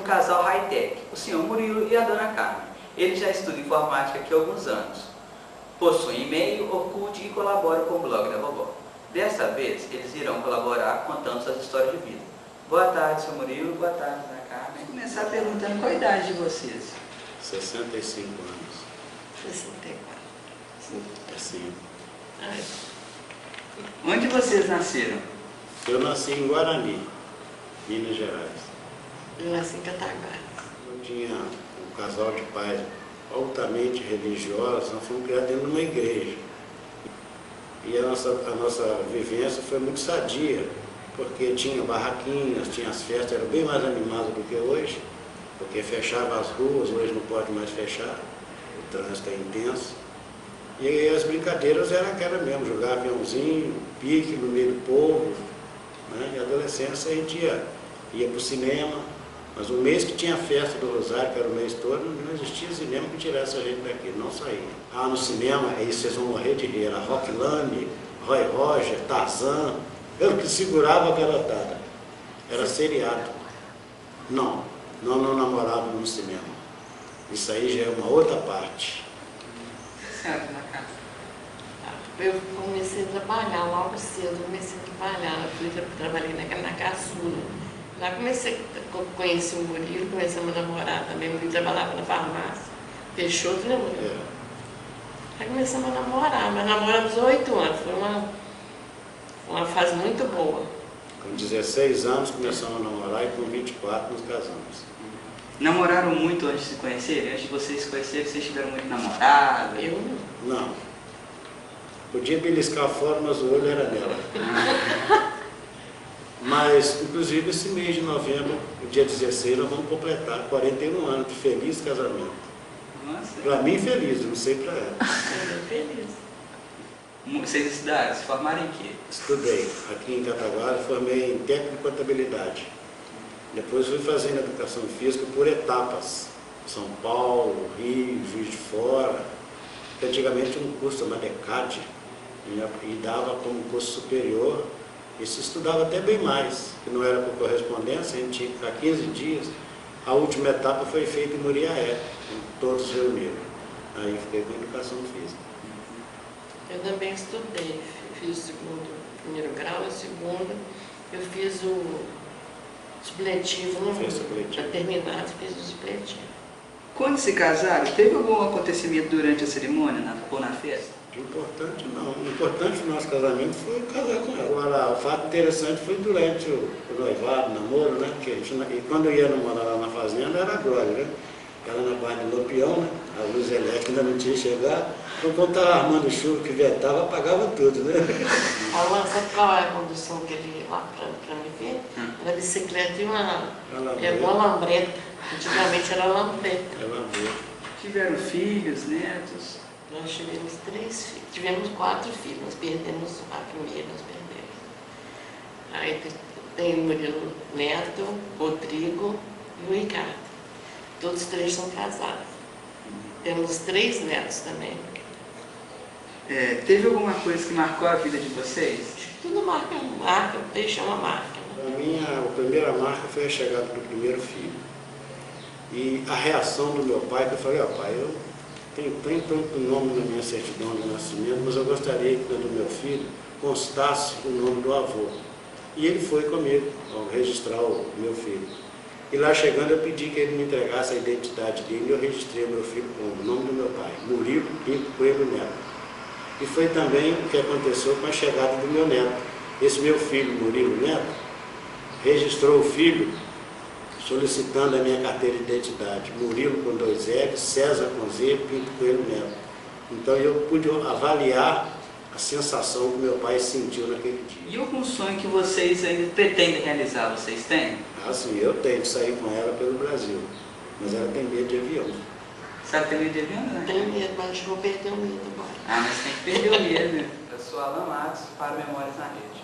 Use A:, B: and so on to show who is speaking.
A: casal high-tech, o senhor Murilo e a dona Carmen. Ele já estuda informática aqui há alguns anos. Possui e-mail, Orkut e colabora com o blog da vovó. Dessa vez, eles irão colaborar contando suas histórias de vida. Boa tarde, seu Murilo. Boa tarde, dona Carmen.
B: Vou começar perguntando qual a idade de vocês.
C: 65 anos.
D: 64.
C: Assim.
D: Ai,
B: Onde vocês nasceram?
C: Eu nasci em Guarani, Minas Gerais.
D: eu nasci em Cataguá.
C: Eu tinha um casal de pais altamente religiosos, nós fomos criados dentro de uma igreja. E a nossa vivência foi muito sadia, porque tinha barraquinhas, tinha as festas, era bem mais animado do que hoje, porque fechava as ruas, hoje não pode mais fechar, o trânsito é intenso. E aí as brincadeiras eram aquela mesmo, jogar aviãozinho, pique no meio do povo, né? E adolescência a gente ia para o cinema, mas o mês que tinha a festa do Rosário, que era o mês todo, não existia cinema que tirasse a gente daqui, não saía. Ah, no cinema, aí vocês vão morrer de rir, era Rockland, Roy Roger, Tarzan, eu que segurava a garotada. Era seriado. Não namorava no cinema. Isso aí já é uma outra parte.
B: Senhora, dona Carmen.
D: Eu comecei a trabalhar logo cedo, trabalhei na caçula. Lá conheci o Murilo, começamos a namorar também. O Murilo trabalhava na farmácia. Fechou, né, Murilo?
C: É.
D: Aí começamos a namorar, mas namoramos 8 anos. Foi uma fase muito boa.
C: Com 16 anos começamos a namorar e com 24 nos casamos.
B: Namoraram muito antes de se conhecerem? Antes de vocês se conhecerem, vocês tiveram muito namorado?
D: Eu
C: Não. Podia beliscar fora, mas o olho era dela. Mas, inclusive, esse mês de novembro, o dia 16, nós vamos completar 41 anos de feliz casamento.
B: Nossa.
C: Para mim, feliz, não sei para ela.
D: estou feliz.
B: Vocês estudaram? Se formaram em quê?
C: Estudei aqui em Cataguá, formei em técnico de contabilidade. Depois fui fazendo educação física por etapas. São Paulo, Rio, Juiz de Fora. Antigamente um curso chamado ECAD, e dava como curso superior, e se estudava até bem mais, que não era por correspondência, a gente tinha que ficar 15 dias. A última etapa foi feita em Muriaé, todos reuniram. Aí fiquei com educação física.
D: Eu também estudei, fiz o primeiro grau e o segundo. Eu fiz o supletivo, não
C: Fez supletivo.
D: para terminar, fiz o supletivo.
B: Quando se casaram, teve algum acontecimento durante a cerimônia ou na festa?
C: Importante não. O importante do nosso casamento foi casar com ela. Agora, o fato interessante foi durante o noivado, o namoro, né? Porque e quando eu ia namorar lá na fazenda, era a glória, né? Ela na Barra de Lampião, né? A luz elétrica ainda não tinha chegado. Então, quando estava armando chuva que ventava, apagava tudo, né?
D: Alan, sabe qual é a condução que ele ia lá para me ver? Era bicicleta e uma lambreta. Antigamente era lambreta.
B: Tiveram filhos, netos?
D: Nós tivemos 3 filhos. Tivemos 4 filhos. Nós perdemos a primeira, nós perdemos. Aí tem o Murilo Neto, o Rodrigo e o Ricardo. Todos 3 são casados. Temos 3 netos também.
B: Teve alguma coisa que marcou a vida de vocês?
D: Tudo marca, deixa uma marca.
C: Para mim, a primeira marca foi a chegada do primeiro filho. E a reação do meu pai, que eu falei, ó pai, eu tenho tanto nome na minha certidão de nascimento, mas eu gostaria que do meu filho constasse o nome do avô. E ele foi comigo, ao registrar o meu filho. E lá chegando eu pedi que ele me entregasse a identidade dele e eu registrei o meu filho com o nome do meu pai, Murilo Pinto Coelho Neto. E foi também o que aconteceu com a chegada do meu neto. Esse meu filho, Murilo Neto, registrou o filho solicitando a minha carteira de identidade. Murilo com 2 L's, César com Z, Pinto Coelho Neto. Então eu pude avaliar a sensação que meu pai sentiu naquele dia.
B: E algum sonho que vocês ainda pretendem realizar, vocês têm?
C: Assim, eu tenho que sair com ela pelo Brasil, mas ela tem medo de avião.
B: Sabe ter medo de avião, né?
D: Tenho medo, mas acho que vou perder o medo agora.
B: Ah, mas tem que perder o medo.
A: Eu sou Alan Matos para Memórias na Rede.